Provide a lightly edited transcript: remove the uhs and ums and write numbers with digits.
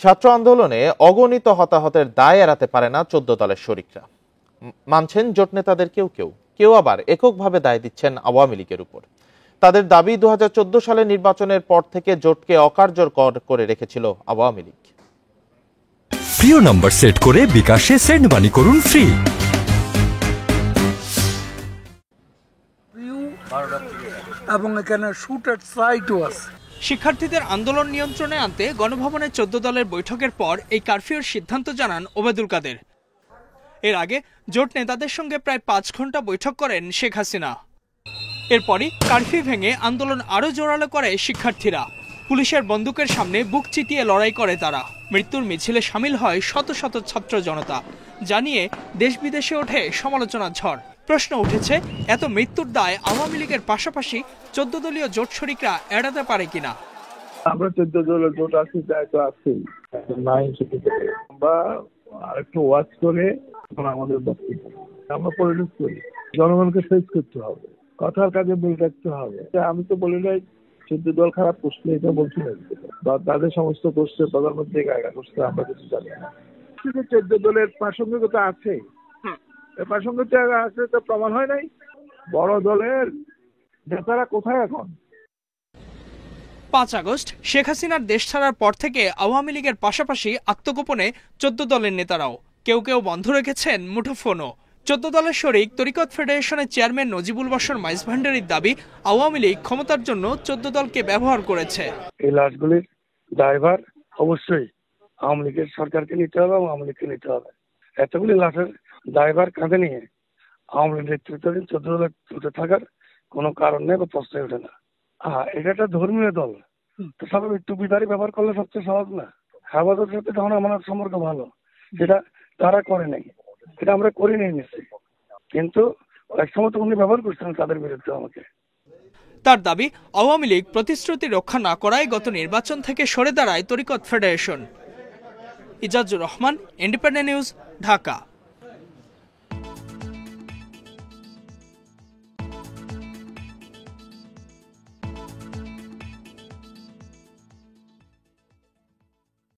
ছাত্র আন্দোলনে অগণিত হতাহতের দায় এড়াতে পারে না 14 দলের শরিকরা। মানছেন জোট নেতাদের কেউ কেউ, কেউ আবার এককভাবে দায় দিচ্ছেন আওয়ামী লীগের উপর। তাদের দাবি 2014 সালের নির্বাচনের পর থেকে জোটকে অকার্যকর করে রেখেছিল আওয়ামী লীগ। প্রিয় নম্বর সেট করে বিকাশে সেন্ড মানি করুন ফ্রি। এবং এখানে শুটার সাইটও আছে। শিক্ষার্থীদের আন্দোলন নিয়ন্ত্রণে আনতে গণভবনের 14 দলের বৈঠকের পর এই কারফিউর সিদ্ধান্ত জানান ওবায়দুল কাদের। এর আগে জোট নেতাদের সঙ্গে প্রায় 5 ঘন্টা বৈঠক করেন শেখ হাসিনা। এরপরই কারফিউ ভেঙে আন্দোলন আরও জোরালো করে শিক্ষার্থীরা। পুলিশের বন্দুকের সামনে বুক চিতিয়ে লড়াই করে তারা। মৃত্যুর মিছিলে সামিল হয় শত শত ছাত্র জনতা। জানিয়ে দেশ বিদেশে ওঠে সমালোচনার ঝড়। প্রশ্ন উঠেছে, এত মৃত্যুর দায় আওয়ামী লীগের পাশাপাশি 14 দলীয় জোট শরিকরা এড়াতে পারে কিনা। আমরা 14 দলের জোট আছি, তাই তো আছি। আমরা আরেকটু ওয়াচ করে আমাদের বক্তব্য আমরা পলিটিক্স করি, জনগণকে ফেস করতে হবে, কথার কাজে মিল রাখতে হবে। আমি তো বলি নাই 14 দল খারাপ করছে, এটা বলছি না, বা তাদের সমস্ত করছে, প্রধানমন্ত্রী গায়গা করছে, আমরা কিছু জানি না। কিন্তু 14 দলের প্রাসঙ্গিকতা আছে, প্রাসঙ্গিকতা আছে তো প্রমাণ হয় নাই। বড় দলের নেতারা কোথায় এখন? 5 আগস্ট শেখ হাসিনার দেশ ছাড়ার পর থেকে আওয়ামী লীগের পাশাপাশি আত্মগোপনে 14 দলের নেতারাও কেউ কেউ বন্ধ রেখেছেন মুঠোফোনও। 14 দলের শরিক তরিকত ফেডারেশনের চেয়ারম্যান নজিবুল বাশর মাইজ ভান্ডারীর দাবি, আওয়ামী লীগ ক্ষমতার জন্য 14 দলকে ব্যবহার করেছে। এই লাশগুলির দায়ভার অবশ্যই আওয়ামী লীগের সরকারকে নিতে হবে, আওয়ামী লীগকে নিতে হবে। এতগুলি লাশের দায়ভার কাঁধে নিয়ে আওয়ামী লীগ নেতৃত্বাধীন 14 দলের চলতে থাকার কোনো কারণ নেই বা প্রশ্নই ওঠে না। এটা একটা ধর্মীয় দল, তো স্বাভাবিক টুপিদারি ব্যবহার করলে সবচেয়ে সহজ না। হেফাজতের সাথে তখন আমার সম্পর্ক ভালো, যেটা তারা করে নাই, এটা আমরা করি নাই নিশ্চয়ই, কিন্তু এক সময় তো উনি ব্যবহার করছেন তাদের বিরুদ্ধে আমাকে। তার দাবি, আওয়ামী লীগ প্রতিশ্রুতি রক্ষা না করায় গত নির্বাচন থেকে সরে দাঁড়ায় Tariqat federation. Ijajur Rahman, independent news, Dhaka.